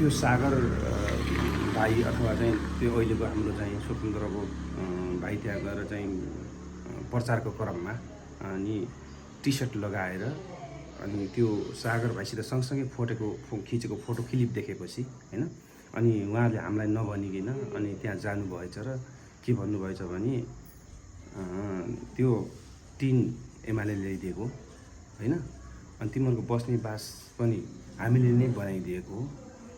त्यो सागर भाइ अथवा चाहिँ त्यो अहिलेको हाम्रो चाहिँ स्वतन्त्रको भाइ त्यहाँ गएर चाहिँ प्रचारको क्रममा अनि टी सर्ट लगाएर अनि त्यो सागर भाइसित सँगसँगै खिचेको फोटो क्लिप देखेपछि होइन अनि उहाँहरूले हामीलाई नभनिकन अनि त्यहाँ जानुभएछ र के भन्नुभएछ भने त्यो टिन एमाले ल्याइदिएको होइन अनि तिमीहरूको बस्ने बास पनि हामीले नै बनाइदिएको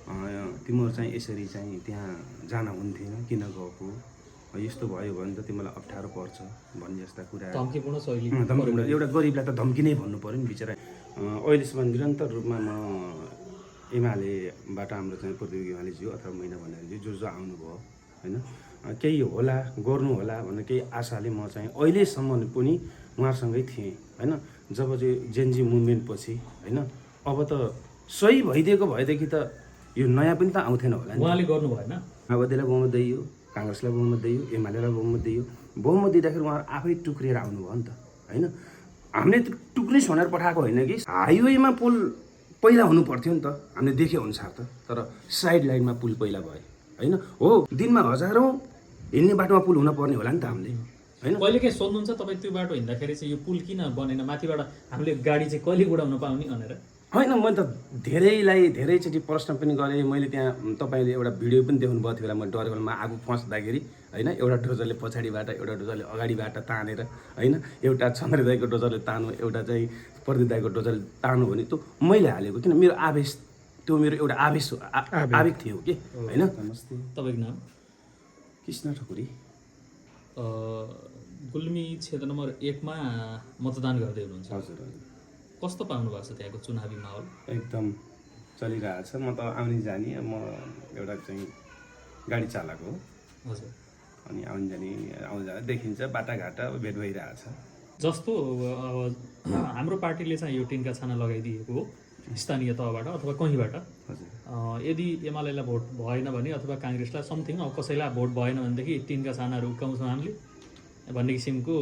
तिमीहरू चाहिँ यसरी चाहिँ त्यहाँ जान हुन्थेन किन गएको यस्तो भयो भने त तिमीलाई अप्ठ्यारो पर्छ भन्ने जस्ता कुरा धम्कीपूर्ण शैली एउटा गरिबलाई त धम्की नै भन्नु पऱ्यो नि बिचरा अहिलेसम्म निरन्तर रूपमा म एमालेबाट हाम्रो चाहिँ प्रतियोगी एमालेज्यू अथवा मैना भनेर जो आउनुभयो होइन केही होला गर्नु होला भन्ने केही आशाले म चाहिँ अहिलेसम्म पनि उहाँसँगै थिएँ होइन जब चाहिँ जेनजी मुभमेन्ट पछि होइन अब त सही भइदिएको भएदेखि त यो नयाँ पनि त आउँथेन होला उहाँले गर्नु भएन माओवादीलाई बहुमत दिइयो काङ्ग्रेसलाई बहुमत दिइयो एमालेलाई बहुमत दिइयो बहुमत दिँदाखेरि उहाँहरू आफै टुक्रिएर आउनुभयो नि त होइन हामीले टुक्रिस भनेर पठाएको होइन कि हाइवेमा पुल पहिला हुनु पर्थ्यो नि त हामीले देखे अनुसार त तर साइड लाइनमा पुल पहिला भयो होइन हो दिनमा हजारौँ हिँड्ने बाटोमा पुल हुन पर्ने होला नि त हामीले होइन कहिले के सोध्नुहुन्छ तपाईँ त्यो बाटो हिँड्दाखेरि चाहिँ यो पुल किन बनेन माथिबाट हामीले गाडी चाहिँ कहिले उडाउन पाउने भनेर होइन मैले त धेरैचोटि प्रश्न पनि गरेँ मैले त्यहाँ तपाईँले एउटा भिडियो पनि देख्नुभएको थियो होला म डरेको बेलामा आगो फस्दाखेरि होइन एउटा डोजरले पछाडिबाट एउटा डोजरले अगाडिबाट तानेर होइन एउटा चन्द्रदाईको डोजरले तान्नु एउटा चाहिँ प्रदीपदाईको डोजरले तान्नु भने त्यो मैले हालेको किन मेरो आवेश त्यो मेरो एउटा आवेग थियो कि होइन नमस्ते तपाईँको नाम कृष्ण ठकुरी गुल्मी क्षेत्र नम्बर 1 मा मतदान गर्दै हुनुहुन्छ हजुर कस्तो पाउनु भएको छ त्यहाँको चुनावी माहौल एकदम चलिरहेछ म त आउने जाने म एउटा चाहिँ गाडी चालक हो हजुर अनि आउने जाने आउँदा देखिन्छ बाटाघाटा भेट भइरहेछ जस्तो अब हाम्रो पार्टीले चाहिँ यो टिनका छाना लगाइदिएको हो स्थानीय तहबाट अथवा कहीँबाट हजुर यदि एमालेलाई भोट भएन भने अथवा काङ्ग्रेसलाई समथिङ अब कसैलाई भोट भएन भनेदेखि टिनका छानाहरू उक्काउँछौँ हामीले भन्ने किसिमको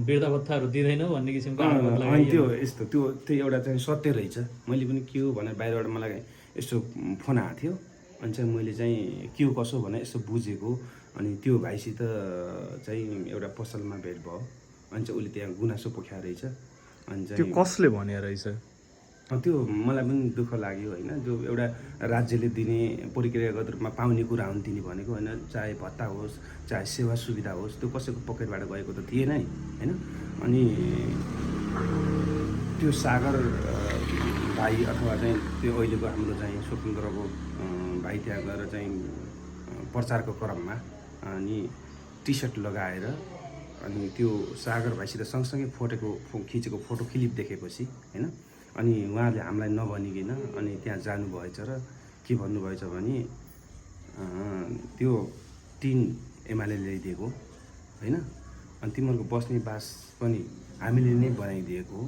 वृद्ध भत्ताहरू दिँदैनौँ भन्ने किसिमको अनि त्यो यस्तो त्यो एउटा चाहिँ सत्य रहेछ मैले पनि के हो भनेर बाहिरबाट मलाई यस्तो फोन आएको थियो अनि चाहिँ मैले चाहिँ के हो कसो भनेर यस्तो बुझेको अनि त्यो भाइसित चाहिँ एउटा पसलमा भेट भयो अनि चाहिँ उसले त्यहाँ गुनासो पोख्या रहेछ अनि चाहिँ त्यो कसले भने रहेछ त्यो मलाई पनि दुःख लाग्यो होइन जो एउटा राज्यले दिने प्रक्रियागत रूपमा पाउने कुरा हुन् तिनी भनेको होइन चाहे भत्ता होस् चाहे सेवा सुविधा होस् त्यो कसैको पकेटबाट गएको त थिएन है होइन अनि त्यो सागर भाइ अथवा चाहिँ त्यो अहिलेको हाम्रो चाहिँ स्वतन्त्रको भाइ त्यहाँ गएर चाहिँ प्रचारको क्रममा अनि टी सर्ट लगाएर अनि त्यो सागर भाइसित सँगसँगै खिचेको फोटो क्लिप देखेपछि होइन अनि उहाँहरूले हामीलाई नभनिकन अनि त्यहाँ जानुभएछ र के भन्नुभएछ भने त्यो टिन एमाले ल्याइदिएको होइन अनि तिमीहरूको बस्ने बास पनि हामीले नै बनाइदिएको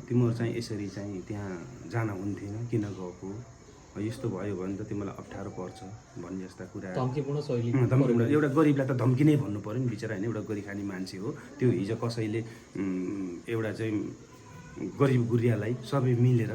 तिमीहरू चाहिँ यसरी चाहिँ त्यहाँ जान हुन्थेन किन गएको यस्तो भयो भने त तिमीलाई अप्ठ्यारो पर्छ भन्ने जस्ता कुरा धम्कीपूर्ण शैली एउटा गरिबलाई त धम्की नै भन्नु पऱ्यो नि बिचरा होइन एउटा गरी खाने मान्छे हो त्यो हिजो कसैले एउटा चाहिँ गरिब गुरियालाई सबै मिलेर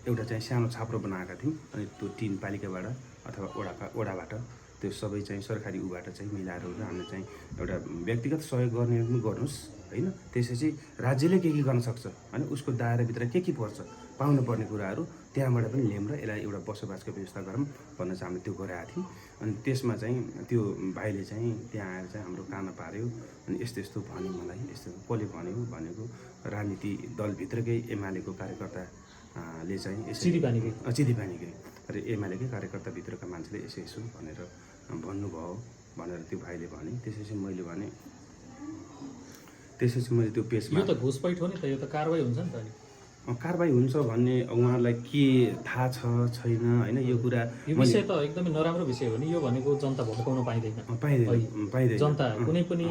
एउटा चाहिँ सानो छाप्रो बनाएका थियौँ अनि त्यो टिन पालिकाबाट अथवा ओडाबाट त्यो सबै चाहिँ सरकारी उबाट चाहिँ मिलाएर हामीले चाहिँ एउटा व्यक्तिगत सहयोग गर्ने पनि गर्नुहोस् होइन त्यसपछि राज्यले के गर्न सक्छ अनि उसको दायराभित्र के पर्छ पाउनुपर्ने कुराहरू त्यहाँबाट पनि ल्याउँ र यसलाई एउटा बसोबासको व्यवस्था गरौँ भनेर चाहिँ हामीले त्यो गराएको थियौँ अनि त्यसमा चाहिँ त्यो भाइले चाहिँ त्यहाँ आएर चाहिँ हाम्रो कान पार्यो अनि यस्तो यस्तो भन्यो मलाई यस्तो कसले भनेको राजनीति दलभित्रकै एमालेको कार्यकर्ताले चाहिँ चिदीपानीकै र एमालेकै कार्यकर्ताभित्रका मान्छेले यसो भनेर भन्नुभयो भनेर त्यो भाइले भने त्यसपछि मैले त्यो पेजमा यो त घुसपैठ हो नि त यो त कारवाही हुन्छ नि त अनि कारवाही हुन्छ भन्ने उहाँहरूलाई के थाहा छ छैन होइन यो कुरा यो विषय त एकदमै नराम्रो विषय हो नि यो भनेको जनता भड्काउन पाइँदैन जनता कुनै पनि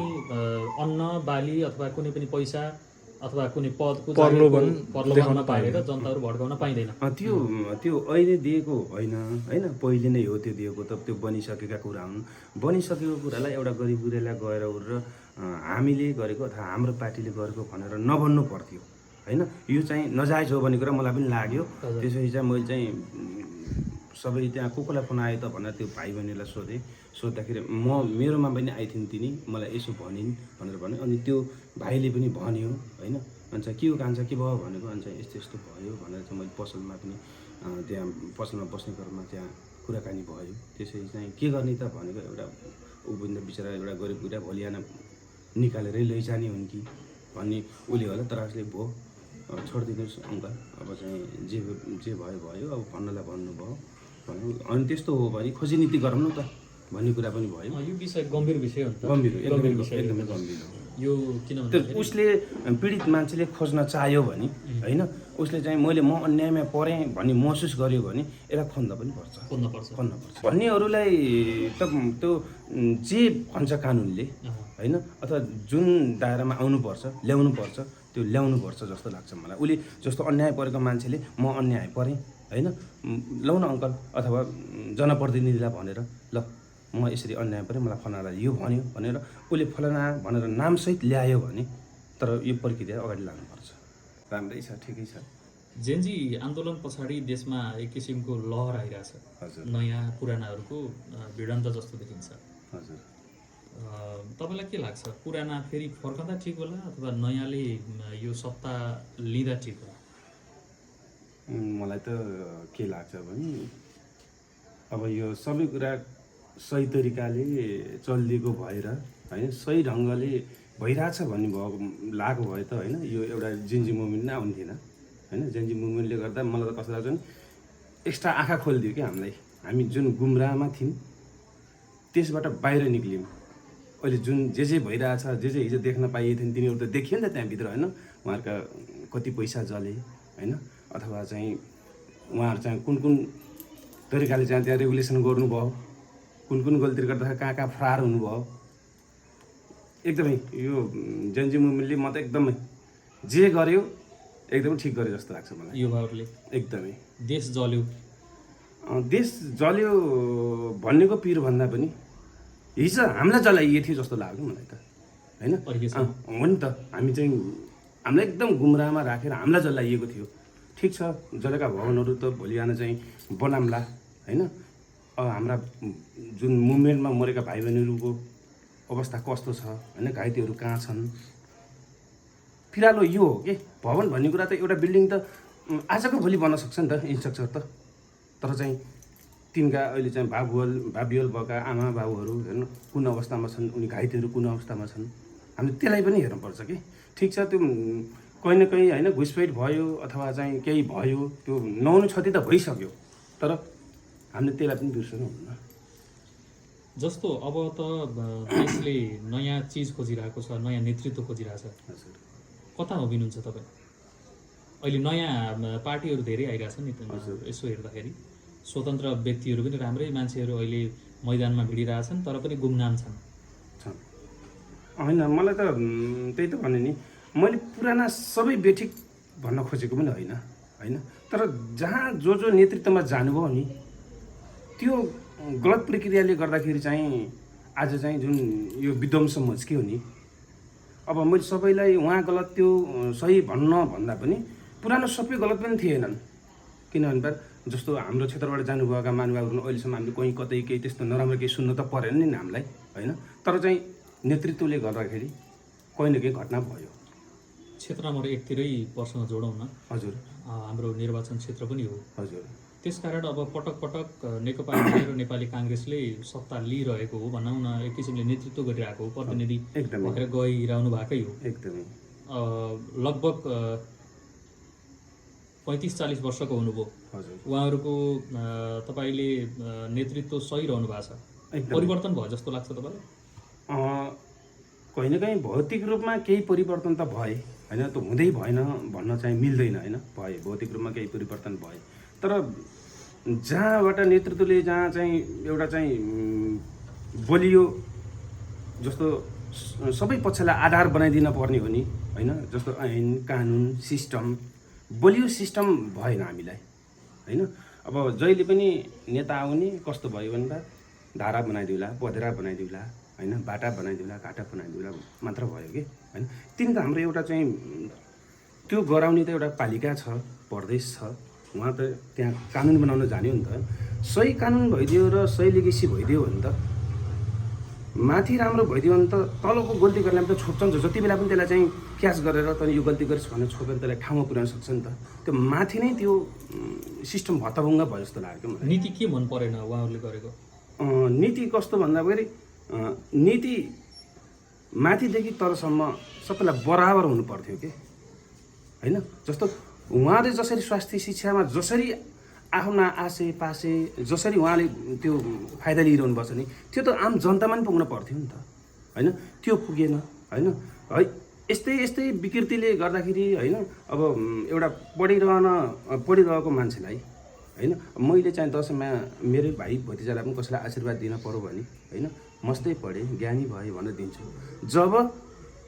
अन्न बाली अथवा कुनै पनि पैसा अथवा कुनै पदको प्रलोभनमा पारेर जनताहरू भड्काउन पाइँदैन त्यो अहिले दिएको होइन पहिले नै हो त्यो दिएको त त्यो बनिसकेका कुरा हुन् बनिसकेको कुरालाई एउटा गरिब गुरियालाई गएर हामीले गरेको अथवा हाम्रो पार्टीले गरेको भनेर नभन्नु पर्थ्यो होइन यो चाहिँ नजायज हो भन्ने कुरा मलाई पनि लाग्यो त्यसपछि चाहिँ मैले चाहिँ सबै त्यहाँ कसलाई फोन आयो त भनेर त्यो भाइ बहिनीलाई सोद्धाखेरि मेरोमा पनि आइथिन् तिनी मलाई यसो भनिन् भनेर भन्यो। अनि त्यो भाइले पनि भन्यो होइन, अनि चाहिँ के हो कान्छ के भयो भनेको, अनि चाहिँ यस्तो यस्तो भयो भनेर चाहिँ मैले पसलमा पनि त्यहाँ पसलमा बस्ने क्रममा त्यहाँ कुराकानी भयो। त्यसै चाहिँ के गर्ने त भनेको, एउटा उभिन्दा बिचरा एउटा गरिब गुरिया भोलि आएर निकालेरै लैजाने हुन् कि भन्ने उसले होला। तर उसले भयो छोडिदिनुहोस् अङ्कल, अब चाहिँ जे भयो भयो, अब भन्नलाई भन्नुभयो भन्नु। अनि त्यस्तो हो भने खोजी नीति गरौँ न त भन्ने कुरा पनि भयो। यो विषय गम्भीर विषय हो नि त, गम्भीर हो, एकदमै गम्भीर हो यो। किनभने उसले पीडित मान्छेले खोज्न चाह्यो भने होइन, उसले चाहिँ म अन्यायमा परेँ भन्ने महसुस गर्यो भने यसलाई खोज्नुपर्छ भन्नेहरूलाई त त्यो जे भन्छ कानुनले होइन, अथवा जुन दायरामा आउनुपर्छ ल्याउनुपर्छ त्यो ल्याउनुपर्छ जस्तो लाग्छ मलाई। उसले जस्तो अन्याय परेको मान्छेले म अन्याय परेँ होइन, लौ न अङ्कल अथवा जनप्रतिनिधिलाई भनेर ल म यसरी अन्याय परेँ, मलाई फलानालाई यो भन्यो भनेर उसले फलाना भनेर नामसहित ल्यायो भने, तर यो प्रक्रिया अगाडि लानुपर्छ। राम्रै छ, ठिकै छ। जेनजी आन्दोलन पछाडि देशमा एक किसिमको लहर आइरहेछ। हजुर। नयाँ पुरानाहरूको भिडन्त जस्तो देखिन्छ। हजुर। तपाईँलाई के लाग्छ, पुराना फेरि फर्कँदा ठिक होला अथवा नयाँले यो सत्ता लिँदा ठिक होला? मलाई त के लाग्छ भने अब यो सबै कुरा सही तरिकाले चलिदिएको भएर होइन, सही ढङ्गले भइरहेछ भन्ने भएको लागेको भए त होइन यो एउटा जेन्जी मुभमेन्ट नै आउँथेन होइन। जेन्जी मुभमेन्टले गर्दा मलाई त कस्तो लाग्छ भने एक्स्ट्रा आँखा खोलिदियो क्या हामीलाई। हामी जुन गुमराहमा थियौँ त्यसबाट बाहिर निक्ल्यौँ। अहिले जुन जे भइरहेछ, जे हिजो देख्न पाइएको थियो तिनीहरू त देखियो नि त त्यहाँभित्र होइन। उहाँहरूका कति पैसा जले होइन, अथवा चाहिँ उहाँहरू चाहिँ कुन तरिकाले चाहिँ त्यहाँ रेगुलेसन गर्नुभयो, कुन गल्ती गर्दाखेरि कहाँ फरार हुनुभयो। एकदमै यो जेन्जी मुभमेन्टले म त एकदमै जे गर्यो एकदमै ठिक गर्यो जस्तो लाग्छ मलाई। युवाहरूले एकदमै देश जल्यो भन्नेको पिर भन्दा पनि हिजो हामीलाई जलाइएको थियो जस्तो लाग्यो मलाई त होइन। हो नि त, हामी चाहिँ हामीलाई एकदम गुमराहमा राखेर हामीलाई जलाइएको थियो। ठिक छ, जलेका भवनहरू त भोलि आएर चाहिँ बनाउँला होइन। हाम्रा जुन मुभमेन्टमा मरेका भाइ बहिनीहरूको अवस्था कस्तो छ होइन, घाइतेहरू कहाँ छन्। फिलहाल यो हो कि भवन भन्ने कुरा त एउटा बिल्डिङ त आजको भोलि बन्न सक्छ नि त इन्स्ट्रक्चर त, तर चाहिँ तिनका अहिले चाहिँ भाबियल भएका आमा बाबुहरू हेर्नु कुन अवस्थामा छन्, उनी घाइतेहरू कुन अवस्थामा छन्, हामीले त्यसलाई पनि हेर्नुपर्छ कि। ठिक छ, त्यो कहीँ न कहीँ होइन घुसपैठ भयो अथवा चाहिँ केही भयो, त्यो नहुनु क्षति त भइसक्यो, तर हामीले त्यसलाई पनि बिर्सनु हुन्न। जस्तो अब त देशले नयाँ चिज खोजिरहेको छ, नयाँ नेतृत्व खोजिरहेछ। हजुर। कता उभिनुहुन्छ तपाईँ? अहिले नयाँ पार्टीहरू धेरै आइरहेछन् नि, यसो हेर्दाखेरि स्वतन्त्र व्यक्तिहरू पनि राम्रै मान्छेहरू अहिले मैदानमा भिडिरहेछन्, तर पनि गुमनाम छन्। होइन, मलाई त त्यही त भने नि, मैले पुराना सबै बेठिक भन्न खोजेको पनि होइन, तर जहाँ जो नेतृत्वमा जानुभयो नि त्यो गलत प्रक्रियाले गर्दाखेरि चाहिँ आज चाहिँ जुन यो विध्वंस मच्कियो नि। अब मैले सबैलाई उहाँ गलत त्यो सही भन्दा पनि पुरानो सबै गलत पनि थिएनन्। किनभने जस्तो हाम्रो क्षेत्रबाट जानुभएका महानुभावहरू अहिलेसम्म हामीले कहीँ कतै केही त्यस्तो नराम्रो केही सुन्न त परेन नि हामीलाई होइन, तर चाहिँ नेतृत्वले गर्दाखेरि कहीँ न केही घटना भयो। क्षेत्र नम्बर 1 तिरै प्रश्न जोडौँ न। हजुर। हाम्रो निर्वाचन क्षेत्र पनि हो। हजुर। त्यसकारण अब पटक नेकपा एमाले र नेपाली काङ्ग्रेसले सत्ता लिइरहेको हो भनौँ न, एक किसिमले नेतृत्व गरिरहेको हो, प्रतिनिधि भएर गइरहनु भएकै हो। एकदमै लगभग 35-40 वर्षको हुनुभयो। हजुर। उहाँहरूको तपाईँले नेतृत्व सही रहनु भएको छ, परिवर्तन भयो जस्तो लाग्छ तपाईँलाई? कहीँ न कहीँ भौतिक रूपमा केही परिवर्तन त भए होइन, त हुँदै भएन भन्न चाहिँ मिल्दैन होइन, भए भौतिक रूपमा केही परिवर्तन भए, तर जहाँबाट नेतृत्वले जहाँ चाहिँ एउटा चाहिँ बलियो जस्तो सबै पक्षलाई आधार बनाइदिन पर्ने हो नि होइन, जस्तो ऐन कानुन सिस्टम बलियो सिस्टम भएन हामीलाई होइन। अब जहिले पनि नेता आउने कस्तो भयो भने धारा बनाइदिउला, पधेरा बनाइदिउला होइन, बाटा बनाइदिउला, घाटा बनाइदिउला मात्र भयो कि होइन। तिन त हाम्रो एउटा चाहिँ त्यो गराउने त एउटा पालिका छ, प्रदेश छ, उहाँ त त्यहाँ कानुन बनाउन जान्यो नि त। सही कानुन भइदियो र सही लिगेसी भइदियो भने त माथि राम्रो भइदियो भने त तलको गल्ती गर्नेलाई पनि त छोप्छन् जति बेला पनि त्यसलाई चाहिँ क्याच गरेर तँ यो गल्ती गरिस् भनेर छोपेर त्यसलाई ठाउँमा पुर्याउन सक्छ नि त। त्यो माथि नै त्यो सिस्टम भत्ताभुङ्ग भयो जस्तो लाग्यो मलाई। नीति के मन परेन उहाँहरूले गरेको? नीति कस्तो भन्दाखेरि नीति माथिदेखि तलसम्म सबैलाई बराबर हुनु पर्थ्यो कि होइन। जस्तो उहाँले जसरी स्वास्थ्य शिक्षामा जसरी आफ्ना आसे पासे जसरी उहाँले त्यो फाइदा लिइरहनु पर्छ नि त्यो त आम जनतामा पनि पुग्न पर्थ्यो नि त होइन। त्यो पुगेन होइन। है यस्तै यस्तै विकृतिले गर्दाखेरि होइन अब एउटा पढिरहेको मान्छेलाई होइन मैले चाहिँ दसैँमा मेरै भाइ भतिजालाई पनि कसैलाई आशीर्वाद दिन पऱ्यो भने होइन मस्तै पढेँ ज्ञानी भयो भनेर दिन्छु। जब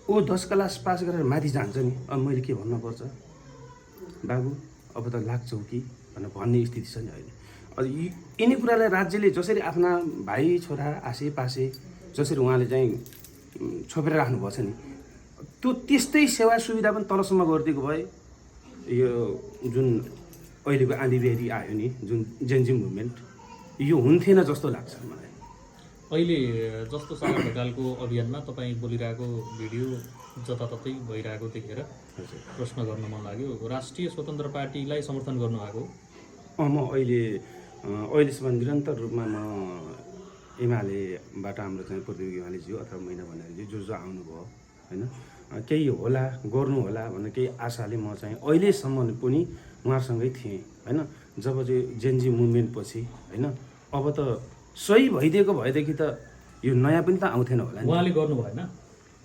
ऊ 10 क्लास पास गरेर माथि जान्छ नि अब मैले के भन्नुपर्छ, बाबु अब त लाग्छौ कि भनेर भन्ने स्थिति छ नि अहिले। यिनी कुरालाई राज्यले जसरी आफ्ना भाइ छोरा आसे पासे जसरी उहाँले चाहिँ छोपेर राख्नुपर्छ नि त्यो त्यस्तै सेवा सुविधा पनि तलसम्म गरिदिएको भए यो जुन अहिलेको आँधीबेहरी आयो नि जुन जेनजी मुभमेन्ट यो हुन्थेन जस्तो लाग्छ मलाई। अहिले जस्तो सागर ढकालको अभियानमा तपाईँ बोलिरहेको भिडियो जताततै भइरहेको देखेर प्रश्न गर्न मन लाग्यो। राष्ट्रिय स्वतन्त्र पार्टीलाई समर्थन गर्नुभएको? म अहिलेसम्म निरन्तर रूपमा म एमालेबाट हाम्रो चाहिँ प्रतियोगी एमालेज्यू अथवा मैना भण्डारीजी जो आउनुभयो होइन केही होला गर्नु होला भनेर केही आशाले म चाहिँ अहिलेसम्म पनि उहाँहरूसँगै थिएँ होइन। जब चाहिँ जेनजी मुभमेन्ट पछि होइन अब त सही भइदिएको भएदेखि त यो नयाँ पनि त आउँथेन होला नि। उहाँले गर्नु भएन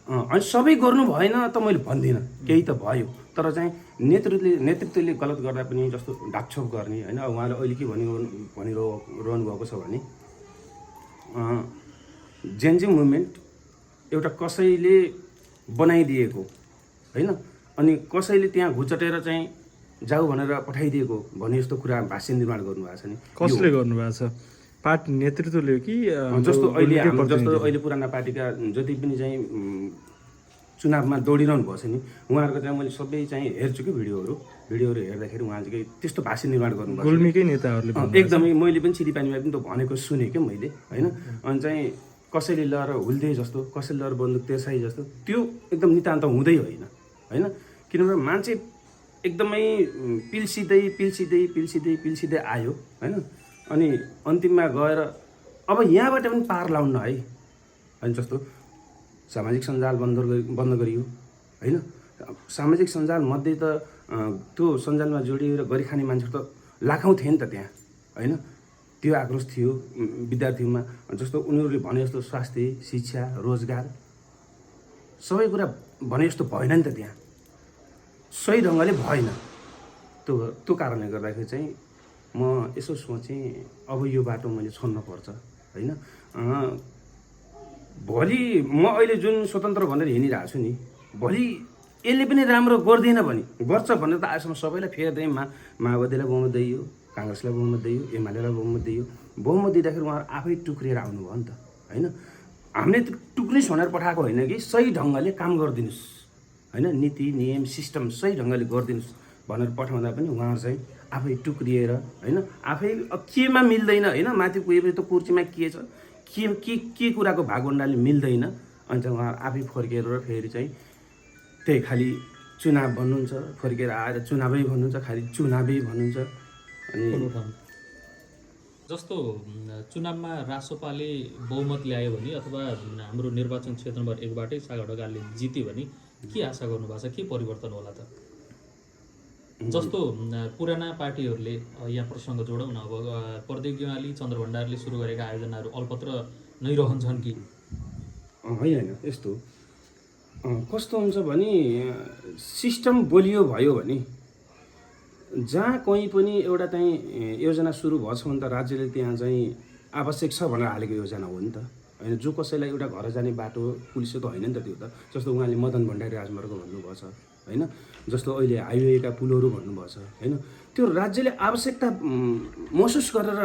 अनि सबै गर्नु भएन त मैले भन्दिनँ, केही त भयो तर चाहिँ नेतृत्वले गलत गर्दा पनि जस्तो ढाकछोप गर्ने होइन। उहाँले अहिले के भनिरहनु भएको छ भने जेनजी मुभमेन्ट एउटा कसैले बनाइदिएको होइन अनि कसैले त्यहाँ घुचटेर चाहिँ जाऊ भनेर पठाइदिएको भने जस्तो कुरा भाष्य निर्माण गर्नुभएको छ नि। कसले गर्नुभएको छ? पार्टी नेतृत्वले कि जस्तो अहिले पुराना पार्टीका जति पनि चाहिँ चुनावमा दौडिरहनु भएको छ नि उहाँहरूको चाहिँ मैले सबै चाहिँ हेर्छु कि भिडियोहरू हेर्दाखेरि उहाँ चाहिँ त्यस्तो भाष्य निर्माण गर्नुभएको गुल्मीकै नेताहरूले एकदमै मैले पनि सिरिपानीमा पनि त भनेको सुनेँ क्या मैले होइन। अनि चाहिँ कसैले लएर हुल्दे जस्तो कसैले लएर बन्दुक तेर्साई जस्तो त्यो एकदम नितान्त हुँदै होइन होइन। किनभने मान्छे एकदमै पिल्सिँदै आयो होइन अनि अन्तिममा गएर अब यहाँबाट पनि पार लाउन है अनि जस्तो सामाजिक सञ्जाल बन्द गरियो होइन। सामाजिक सञ्जाल मध्ये त त्यो सञ्जालमा जोडिएर गरिखाने मान्छेहरू त लाखौँ थिए नि त त्यहाँ होइन। त्यो आक्रोश थियो विद्यार्थीमा जस्तो उनीहरूले भने जस्तो स्वास्थ्य शिक्षा रोजगार सबै कुरा भने जस्तो भएन नि त त्यहाँ सही ढङ्गले भएन। त्यो कारणले गर्दाखेरि चाहिँ म यसो सोचेँ अब यो बाटो मैले छोड्न पर्छ होइन। भोलि म अहिले जुन स्वतन्त्र भनेर हिँडिरहेको छु नि भोलि यसले पनि राम्रो गर्दैन भने गर्छ भनेर त आजसम्म सबैलाई फेरि दिएँ। माओवादीलाई बहुमत दियो, काङ्ग्रेसलाई बहुमत दियो, एमालेलाई बहुमत दियो। बहुमत दिँदाखेरि उहाँहरू आफै टुक्रिएर आउनुभयो नि त होइन। हामीले टुक्रिनुहोस् भनेर पठाएको होइन कि सही ढङ्गले काम गरिदिनुहोस् होइन, नीति नियम सिस्टम सही ढङ्गले गरिदिनुहोस् भनेर पठाउँदा पनि उहाँहरू चाहिँ आफै टुक्रिएर होइन आफै केमा मिल्दैन होइन। माथि पुगेपछि त कुर्सीमा के छ के कुराको भागवण्डाले मिल्दैन अनि चाहिँ उहाँहरू आफै फर्केर फेरि चाहिँ त्यही खालि चुनाव भन्नुहुन्छ, फर्केर आएर चुनावै भन्नुहुन्छ, खालि चुनावै भन्नुहुन्छ। अनि जस्तो चुनावमा रासोपाले बहुमत ल्यायो भने अथवा हाम्रो निर्वाचन क्षेत्र नम्बर 1बाटै सागर ढकालले जित्यो भने के आशा गर्नुभएको छ, के परिवर्तन होला त? जस्तो पुराना पार्टीहरूले यहाँ प्रसङ्ग जोडौँ न, अब प्रतियोगी एमाले चन्द्र भण्डारले सुरु गरेका आयोजनाहरू अल्पत्र नै रहन्छन् कि होइन? यस्तो कस्तो हुन्छ भने सिस्टम बलियो भयो भने जहाँ कहीँ पनि एउटा चाहिँ योजना सुरु भएछ भने त राज्यले त्यहाँ चाहिँ आवश्यक छ भनेर हालेको योजना हो नि त होइन। जो कसैलाई एउटा घर जाने बाटो पुलिसो त होइन नि त त्यो त। जस्तो उहाँले मदन भण्डारी राजमार्ग भन्नुभएको छ होइन, जस्तो अहिले हाइवेका पुलहरू भन्नुभएको छ होइन। त्यो राज्यले आवश्यकता महसुस गरेर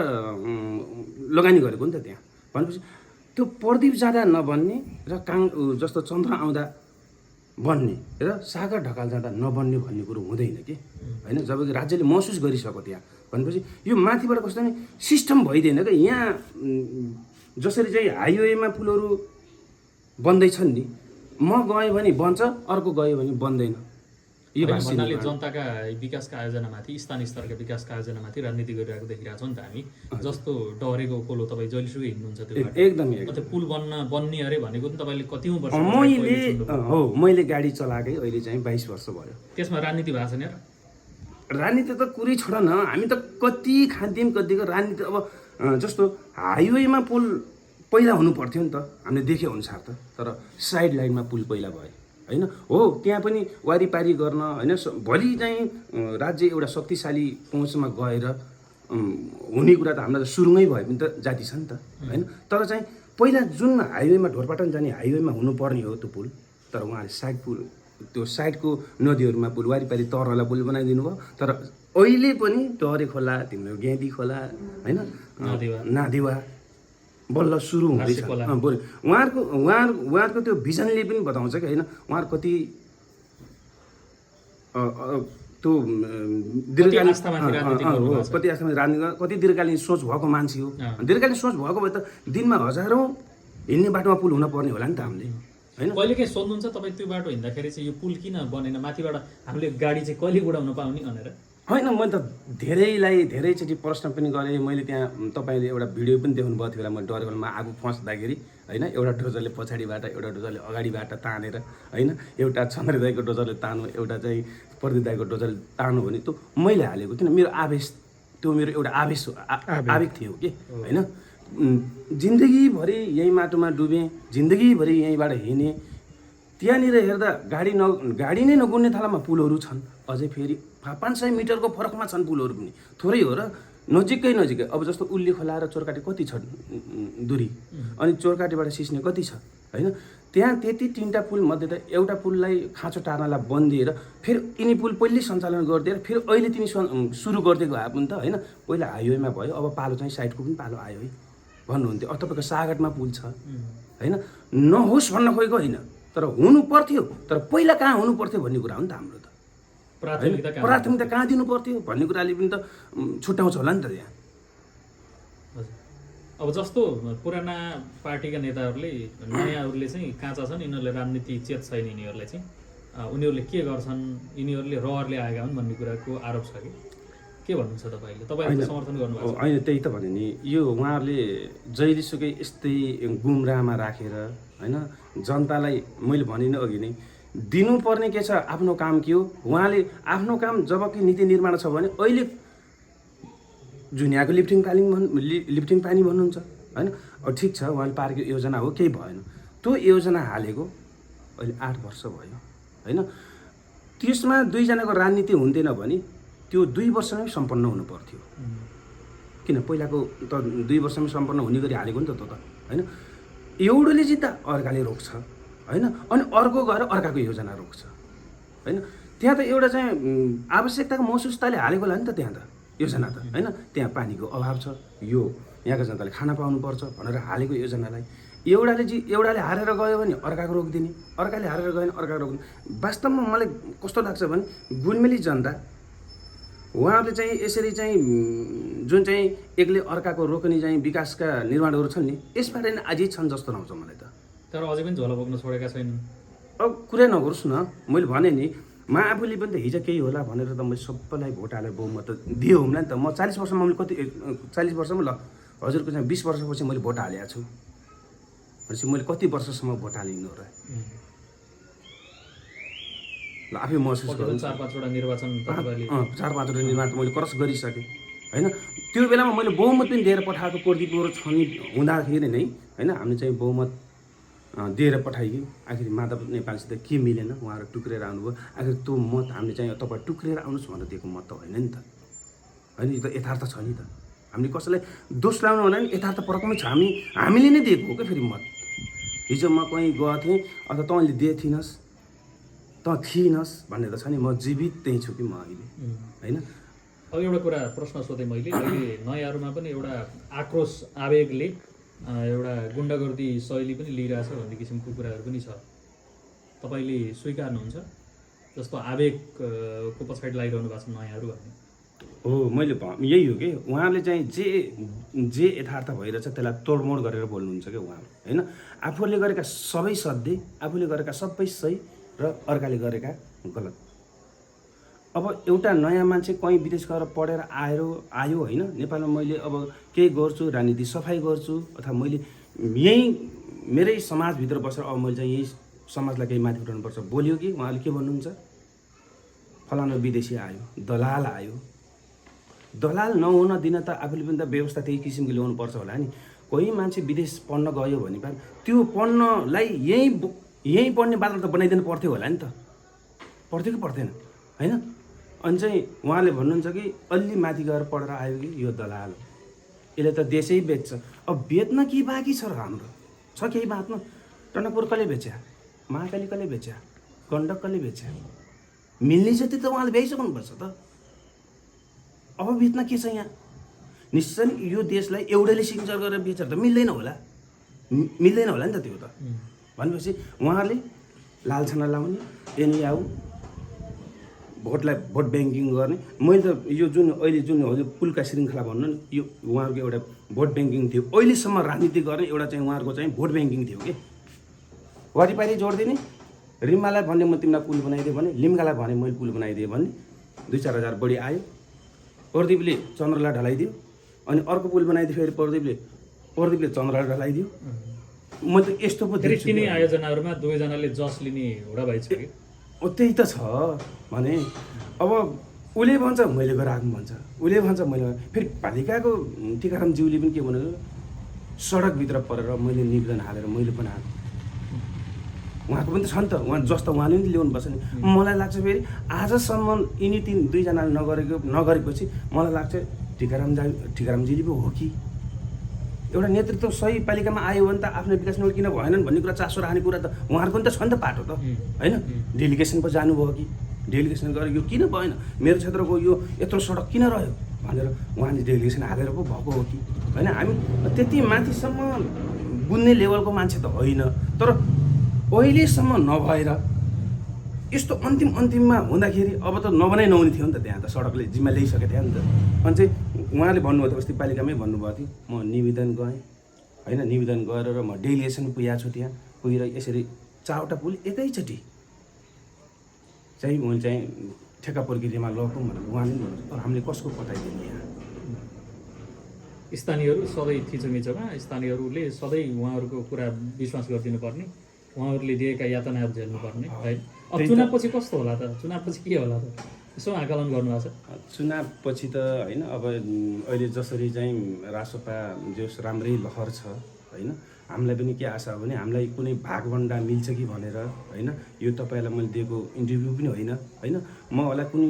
लगानी गरेको नि त त्यहाँ। भनेपछि त्यो प्रदीप जाँदा नबन्ने र जस्तो चन्द्र आउँदा बन्ने र सागर ढकाल जाँदा नबन्ने भन्ने कुरो हुँदैन कि होइन। जबकि राज्यले महसुस गरिसक्यो त्यहाँ भनेपछि यो माथिबाट कस्तो नि सिस्टम भइदिएन क्या। यहाँ जसरी चाहिँ हाइवेमा पुलहरू बन्दैछन् नि, म गएँ भने बन्छ, अर्को गयो भने बन्दैन। यो भन्नाले जनताका विकासका आयोजनामाथि, स्थानीय स्तरका विकासका आयोजनामाथि राजनीति गरिरहेको देखिरहेको छौँ नि त हामी। जस्तो डरेको पोलो तपाईँ जहिलेसुकै हिँड्नुहुन्छ त्यो एकदमै त्यो पुल बन्ने अरे भनेको नि तपाईँले कतिौँ वर्ष मैले गाडी चलाएकै अहिले चाहिँ 22 वर्ष भयो। त्यसमा राजनीति भएको छैन र? राजनीति त कुरै छोड न, हामी त कति खान्थ्यौँ कतिको राजनीति। अब जस्तो हाइवेमा पुल पहिला हुनु पर्थ्यो नि त, हामीले देखे अनुसार त, तर साइड लाइनमा पुल पहिला भयो होइन। हो त्यहाँ पनि वारिपारी गर्न होइन, भोलि चाहिँ राज्य एउटा शक्तिशाली पहुँचमा गएर हुने कुरा त हामीलाई त सुरुमै भयो पनि त जाति छ नि त होइन। तर चाहिँ पहिला जुन हाइवेमा ढोरपाटन जाने हाइवेमा हुनुपर्ने हो त्यो पुल, तर उहाँले साइड पुल, त्यो साइडको नदीहरूमा पुल वारिपारी तर्नलाई पुल बनाइदिनु भयो। तर अहिले पनि डरे खोला, तिम्रो गेदी खोला होइन, नादेवा बल्ल सुरु हुँदैछ। उहाँहरूको त्यो भिजनले पनि बताउँछ कि होइन, उहाँहरू कति त्यो दीर्घकालीन कति आस्थामा राजनीति, कति दीर्घकालीन सोच भएको मान्छे हो। दीर्घकालीन सोच भएको भए त दिनमा हजारौँ हिँड्ने बाटोमा पुल हुनुपर्ने होला नि त हामीले होइन। कहिले काहीँ सोध्नुहुन्छ तपाईँ त्यो बाटो हिँड्दाखेरि चाहिँ यो पुल किन बनेन, माथिबाट हामीले गाडी चाहिँ कहिले उडाउन पाउने भनेर? होइन, मैले त धेरैचोटि प्रश्न पनि गरेँ। मैले त्यहाँ तपाईँले एउटा भिडियो पनि देख्नु भएको थियो होला, मैले डरेकोमा आगो फस्दाखेरि होइन, एउटा डोजरले पछाडिबाट एउटा डोजरले अगाडिबाट तानेर होइन, एउटा चन्द्रदाईको डोजरले तान्नु, एउटा चाहिँ प्रदीपदाईको डोजरले तान्नु भने त्यो मैले हालेको, किन मेरो आवेश, त्यो मेरो एउटा आवेग थियो कि होइन। जिन्दगीभरि यही माटोमा डुबेँ, जिन्दगीभरि यहीँबाट हिँडेँ। त्यहाँनिर हेर्दा गाडी नै नगुड्ने थालामा पुलहरू छन्, अझै फेरि 500 मिटरको फरकमा छन् पुलहरू पनि, थोरै हो र नजिकै। अब जस्तो उल्ली खोला र चोरकाटी कति छ दूरी, अनि चोरकाटीबाट सिस्ने कति छ होइन। त्यहाँ त्यति 3टा पुल मध्ये त एउटा पुललाई खाँचो टार्नलाई बन्दिएर फेरि यिनी पुल पहिल्यै सञ्चालन गरिदिएर फेरि अहिले तिनी सुरु गरिदिएको भए पनि त होइन। पहिला हाइवेमा भयो, अब पालो चाहिँ साइडको पनि पालो आयो है भन्नुहुन्थ्यो। अब तपाईँको सागरमा पुल छ होइन, नहोस् भन्न खोजेको होइन, तर हुनु पर्थ्यो। तर पहिला कहाँ हुनु पर्थ्यो भन्ने कुरा हो नि त हाम्रो त, प्राथमिकता कहाँ दिनु पर्थ्यो भन्ने कुराले पनि त छुट्याउँछ होला नि त त्यहाँ। अब जस्तो पुराना पार्टीका नेताहरूले, नयाँहरूले चाहिँ काँचा छन्, यिनीहरूले राजनीति चेत छैन यिनीहरूलाई चाहिँ, उनीहरूले के गर्छन्, यिनीहरूले रहरले आएका हुन् भन्ने कुराको आरोप छ कि के भन्नुहुन्छ तपाईँले? तपाईँले समर्थन गर्नुभएको छ? होइन, त्यही त भने नि, यो उहाँहरूले जहिलेसुकै यस्तै गुमराहमा राखेर होइन, जनतालाई मैले भनिनँ अघि नै, दिनुपर्ने के छ, आफ्नो काम के हो। उहाँले आफ्नो काम जबकि नीति निर्माण छ भने अहिले जुनियाको लिफ्टिङ पानी भन्नुहुन्छ होइन। ठिक छ, उहाँले पारेको योजना हो, केही भएन। त्यो योजना हालेको अहिले 8 वर्ष भयो होइन। त्यसमा 2जनाको राजनीति हुन्थेन भने त्यो 2 वर्षमै सम्पन्न हुनु पर्थ्यो। किन पहिलाको त 2 वर्षमै सम्पन्न हुने गरी हालेको नि त होइन। एउटाले जित्दा अर्काले रोक्छ होइन, अनि अर्को गएर अर्काको योजना रोक्छ होइन। त्यहाँ त एउटा चाहिँ आवश्यकताको महसुसताले हालेको होला नि त त्यहाँ त योजना त होइन। त्यहाँ पानीको अभाव छ, यो यहाँको जनताले खाना पाउनुपर्छ भनेर हालेको योजनालाई एउटाले हारेर गयो भने अर्काको रोकिदिने, अर्काले हारेर गयो भने अर्काको रोकिदिने। वास्तवमा मलाई कस्तो लाग्छ भने गुलमेली जनता उहाँहरूले चाहिँ यसरी चाहिँ जुन चाहिँ एकले अर्काको रोक्ने चाहिँ विकासका निर्माणहरू छन् नि, यसबाट नै अझै छन् जस्तो लाग्छ मलाई त। तर अझै पनि झोला बोक्न छोडेका छैनन्। अब कुरा नगरोस् न, मैले भने नि, म आफूले पनि त हिजो केही होला भनेर त मैले सबैलाई भोट हालेर बहुमत दियो होला नि त। म 40 वर्षमा मैले 40 वर्षमा ल हजुरको चाहिँ 20 वर्षपछि मैले भोट हालेको छु भनेपछि मैले कति वर्षसम्म भोट हालिनु र ल आफै महसुस गर्नु। 4-5वटा निर्वाचन तपाईँले 4-5वटा निर्वाचन मैले क्रस गरिसकेँ होइन। त्यो बेलामा मैले बहुमत पनि दिएर पठाएको प्रदीपहरू छन् हुँदाखेरि नै होइन, हामीले चाहिँ बहुमत दिएर पठाइयो। आखिर माधव नेपालसित के मिलेन, उहाँहरू टुक्रेर आउनुभयो। आखिर त्यो मत हामीले चाहिँ तपाईँ टुक्रेर आउनुहोस् भनेर दिएको मत त होइन नि त होइन। यो त यथार्थ छ नि त, हामीले कसैलाई दोष लाउनु हुँदैन, यथार्थ परकमै छ। हामीले नै दिएको हो क्या फेरि मत। हिजो म कहीँ गएको थिएँ अथवा तँले दिए थिइनस्, तँ थिइनस् भन्ने त छ नि, म जीवित त्यहीँ छु कि म अहिले होइन। अब एउटा कुरा प्रश्न सोधेँ मैले, अहिले नयाँहरूमा पनि एउटा आक्रोश आवेगले एउटा गुन्डागर्दी शैली पनि लिइरहेछ भन्ने किसिमको कुराहरू पनि छ। तपाईँले स्वीकार्नुहुन्छ जस्तो आवेगको पछाडि लागिरहनु भएको छ नयाँहरू भन्ने? हो मैले यही हो कि उहाँले चाहिँ जे यथार्थ भइरहेछ त्यसलाई तोडमोड गरेर बोल्नुहुन्छ क्या उहाँ होइन। आफूले गरेका सबै सत्य, आफूले गरेका सबै सही र अर्काले गरेका गलत। अब एउटा नयाँ मान्छे कहीँ विदेश गएर पढेर आयो होइन, नेपालमा मैले अब केही गर्छु, राजनीति सफाइ गर्छु, अथवा मैले यहीँ मेरै समाजभित्र बसेर अब मैले चाहिँ यही समाजलाई केही माथि उठाउनुपर्छ बोल्यो कि उहाँले के भन्नुहुन्छ, फलानु विदेशी आयो, दलाल आयो। दलाल नहुन दिन त आफूले पनि त व्यवस्था त्यही किसिमको ल्याउनुपर्छ होला नि। कोही मान्छे विदेश पढ्न गयो भने पनि त्यो पढ्नलाई यहीँ पढ्ने वातावरण त बनाइदिनु पर्थ्यो होला नि त, पर्थ्यो कि पर्दैन होइन। अनि चाहिँ उहाँले भन्नुहुन्छ कि अलि माथि गएर पढेर आयो कि यो दलाल हो, यसले त देशै बेच्छ। अब बेच्न के बाँकी छ र हाम्रो, छ केही बाँच्नु? टनकपुर कसले बेच्या, महाकाली कसले बेच्या, गण्डक कसले बेच्या? मिल्ने जति त उहाँले भ्याइसक्नुपर्छ त। अब बेच्न के छ यहाँ? निश्चय यो देशलाई एउटैले सिग्नेचर गरेर बेचेर त मिल्दैन होला, मिल्दैन होला नि त त्यो त। भनेपछि उहाँहरूले लालछना लाउने, एनी आऊ भोट ब्याङ्किङ गर्ने। मैले त यो जुन अहिले जुन हजुर पुलका श्रृङ्खला भन्नु नि, यो उहाँहरूको एउटा भोट ब्याङ्किङ थियो। अहिलेसम्म राजनीति गर्ने एउटा चाहिँ उहाँहरूको चाहिँ भोट ब्याङ्किङ थियो कि वारिपारि जोडिदिने, रिमालाई भन्ने म तिमीलाई पुल बनाइदिएँ भने, लिम्कालाई भने मैले पुल बनाइदिएँ भने 2-4 हजार बढी आयो, प्रदीपले चन्द्रलाई ढलाइदियो, अनि अर्को पुल बनाइदियो फेरि प्रदीपले चन्द्रलाई ढलाइदियो। म त यस्तो पो देख्छु। तिनै आयोजनाहरूमा दुवैजनाले जस लिने हुडाबाई छ कि त्यही त छ भने। अब उसले भन्छ मैले गएर आएको भन्छ, उसले भन्छ मैले, फेरि पालिकाको टिकारामज्यूले पनि के भन्नु, सडकभित्र परेर मैले निवेदन हालेर मैले बनाएको। उहाँको पनि त छ नि त, उहाँ जस्तो उहाँले पनि ल्याउनुपर्छ नि। मलाई लाग्छ फेरि आजसम्म यिनी दुईजनाले नगरेपछि मलाई लाग्छ टिकारामजीले पो हो कि। एउटा नेतृत्व सही पालिकामा आयो भने त आफ्नो विकास निर्माण किन भएनन् भन्ने कुरा चासो राख्ने कुरा त उहाँहरूको पनि त छ नि त पाटो त होइन। डेलिगेसन पो जानुभयो कि, डेलिगेसन गरेर यो किन भएन, मेरो क्षेत्रको यो यत्रो सडक किन रह्यो भनेर उहाँले डेलिगेसन हालेर पो भएको हो कि होइन। हामी त्यति माथिसम्म बुझ्ने लेभलको मान्छे त होइन, तर अहिलेसम्म नभएर यस्तो अन्तिममा हुँदाखेरि अब त नबनाइ नहुने थियो नि त। त्यहाँ त सडकले जिम्मा ल्याइसकेको थियो नि त। अनि चाहिँ उहाँले भन्नुभयो त अस्ति पालिकामै भन्नुभएको थियो, म निवेदन गएँ होइन, निवेदन गरेर म डेलिगेसन पुगेको छु, त्यहाँ पुगेर यसरी 4वटा पुल एकैचोटि चाहिँ मैले चाहिँ ठेक्का प्रक्रियामा लगौँ भनेर उहाँले पनि भन्नु। तर हामीले कसको पठाइदिने यहाँ? स्थानीयहरू सधैँ थिचोमिचोमा, स्थानीयहरूले सधैँ उहाँहरूको कुरा विश्वास गरिदिनु पर्ने, उहाँहरूले दिएका यातनाहरू झेल्नुपर्ने है। अब चुनावपछि कस्तो होला त, चुनावपछि के होला त, यसो आकलन गर्नुभएको छ? चुनावपछि त होइन, अब अहिले जसरी चाहिँ रासोपा जोस राम्रै लहर छ होइन, हामीलाई पनि के आशा हो भने हामीलाई कुनै भागभन्डा मिल्छ कि भनेर होइन। यो तपाईँलाई मैले दिएको इन्टरभ्यू पनि होइन होइन, म होला कुनै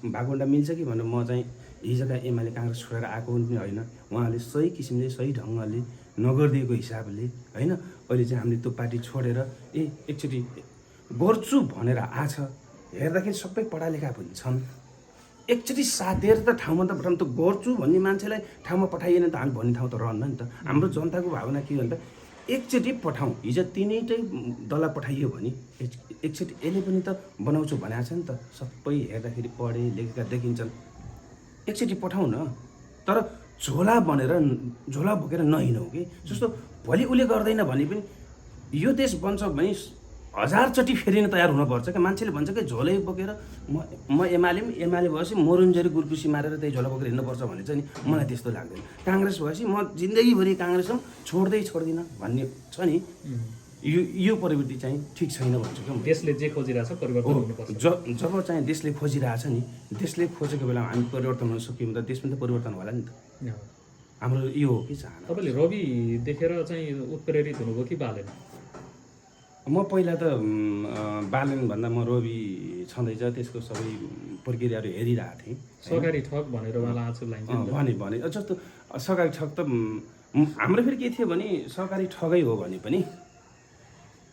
भागभन्डा मिल्छ कि भनेर म चाहिँ हिजोका एमाले काङ्ग्रेस छोडेर आएको पनि होइन। उहाँले सही किसिमले सही ढङ्गले नगरिदिएको हिसाबले होइन अहिले चाहिँ हामीले त्यो पार्टी छोडेर एकचोटि गर्छु भनेर आछ। हेर्दाखेरि सबै पढालेखा पनि छन्, एकचोटि साथ दिएर त ठाउँमा त पठाउनु, त गर्छु भन्ने मान्छेलाई ठाउँमा पठाइएन त हामी भन्ने ठाउँ त रहन्न नि त। हाम्रो जनताको भावना के हो भने त एकचोटि पठाउँ, हिजो तिनैटै दललाई पठाइयो भने एकचोटि यसले पनि त बनाउँछु भनेको छ नि त। सबै हेर्दाखेरि पढे लेखेका देखिन्छन्, एकचोटि पठाउँ न। तर झोला बोकेर नहिँडौँ कि। जस्तो भोलि उसले गर्दैन भने पनि यो देश बन्छ भने 1000चोटि फेरिन तयार हुनुपर्छ क्या। मान्छेले भन्छ कि झोलै बोकेर म एमाले भएपछि मोरुन्जरी गुर्कुसी मारेर त्यही झोला बोकेर हिँड्नुपर्छ भने चाहिँ नि मलाई त्यस्तो लाग्दैन। काङ्ग्रेस भएपछि म जिन्दगीभरि काङ्ग्रेस छोड्दिनँ भन्ने छ नि, यो प्रवृत्ति चाहिँ ठिक छैन भन्छु क्या। देशले जे खोजिरहेछ परिवर्तन हुनुपर्छ। जब चाहिँ देशले खोजिरहेछ नि, देशले खोजेको बेलामा हामी परिवर्तन हुन सक्यौँ त देश पनि त परिवर्तन होला नि त। हाम्रो यो हो कि चाहना। तपाईँले रवि देखेर चाहिँ उत्प्रेरित हुनुभयो कि बालेन? म पहिला त बालेन भन्दा म रवि छँदैछ त्यसको सबै प्रक्रियाहरू हेरिरहेको थिएँ। सरकारी ठग भनेर उहाँलाई आँसु लाग्छ भने जस्तो सरकारी ठग त हाम्रो फेरि के थियो भने सरकारी ठगै हो भने पनि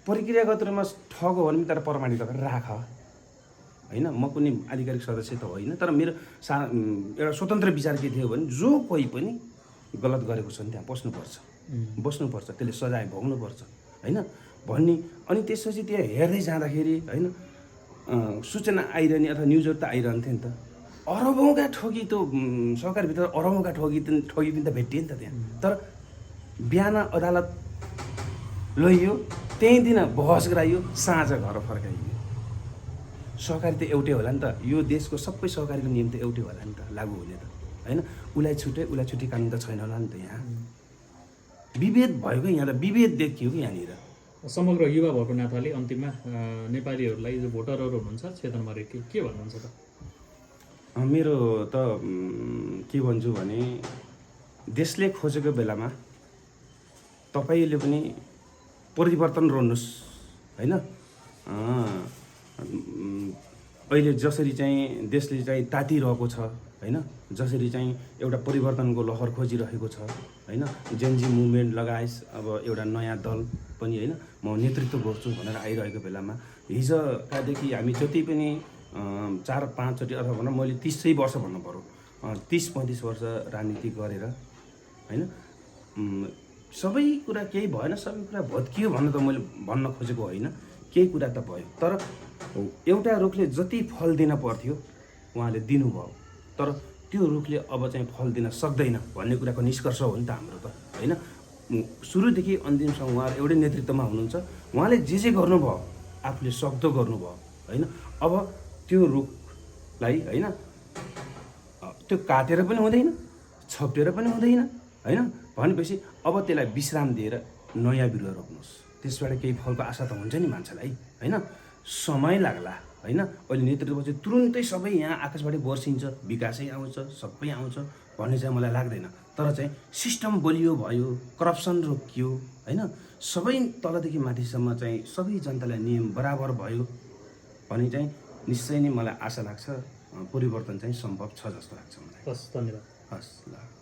प्रक्रियागत रूपमा ठग हो भने तर प्रमाणित गरेर राख होइन। म कुनै आधिकारिक सदस्य त होइन, तर मेरो एउटा स्वतन्त्र विचार के थियो भने जो कोही पनि गलत गरेको छ भने त्यहाँ बस्नुपर्छ, त्यसले सजाय भोग्नुपर्छ होइन भन्ने। अनि त्यसपछि त्यहाँ हेर्दै जाँदाखेरि होइन सूचना आइरहने अथवा न्युजहरू त आइरहन्थ्यो नि त। अरबौँका ठगी त सरकारभित्र अरबौँका ठगी पनि त भेटिए नि त त्यहाँ। तर बिहान अदालत लैयो, त्यही दिन बहस गराइयो, साँझ घर फर्काइयो। सहकारी त एउटै होला नि त, यो देशको सबै सहकारीको नियम त एउटै होला नि त, लागु हुने त होइन। उसलाई छुट्टी कानुन त छैन होला नि त यहाँ। विभेद भयो कि यहाँ त विभेद देखियो कि यहाँनिर। समग्र युवा भएको नाताले अन्तिममा नेपालीहरूलाई जो भोटरहरू हुनुहुन्छ क्षेत्रमा के भन्नुहुन्छ त? मेरो त के भन्छु भने देशले खोजेको बेलामा तपाईँले पनि परिवर्तन गर्नुहोस् होइन। अहिले जसरी चाहिँ देशले चाहिँ तातिरहेको छ होइन, जसरी चाहिँ एउटा परिवर्तनको लहर खोजिरहेको छ होइन, जेनजी मुभमेन्ट लगायत अब एउटा नयाँ दल पनि होइन म नेतृत्व गर्छु भनेर आइरहेको बेलामा हिजोकादेखि हामी जति पनि 4-5 चोटि अथवा भनौँ मैले 30 वर्ष भन्नु पऱ्यो, 30-35 वर्ष राजनीति गरेर होइन, सबै कुरा केही भएन, सबै कुरा भत्कियो भन्नु त मैले भन्न खोजेको होइन, केही कुरा त भयो। तर एउटा रुखले जति फल दिन पर्थ्यो उहाँले दिनुभयो, तर त्यो रुखले अब चाहिँ फल दिन सक्दैन भन्ने कुराको निष्कर्ष हो नि त हाम्रो त होइन। सुरुदेखि अन्तिमसम्म उहाँहरू एउटै नेतृत्वमा हुनुहुन्छ, उहाँले जे गर्नुभयो आफूले सक्दो गर्नुभयो होइन। अब त्यो रुखलाई होइन त्यो काटेर पनि हुँदैन, छप्टेर पनि हुँदैन होइन। भनेपछि अब त्यसलाई विश्राम दिएर नयाँ बिरुवा रोप्नुहोस्, त्यसबाट केही फलको आशा त हुन्छ नि मान्छेलाई होइन। समय लाग्ला होइन, अहिले नेतृत्वपछि तुरुन्तै सबै यहाँ आकाशबाट वर्षिन्छ, विकासै आउँछ, सबै आउँछ भन्ने चाहिँ मलाई लाग्दैन। तर चाहिँ सिस्टम बलियो भयो, करप्सन रोकियो होइन, सबै तलदेखि माथिसम्म चाहिँ सबै जनतालाई नियम बराबर भयो भने चाहिँ निश्चय नै मलाई आशा लाग्छ परिवर्तन चाहिँ सम्भव छ जस्तो लाग्छ मलाई। हस्, धन्यवाद। हस् ल।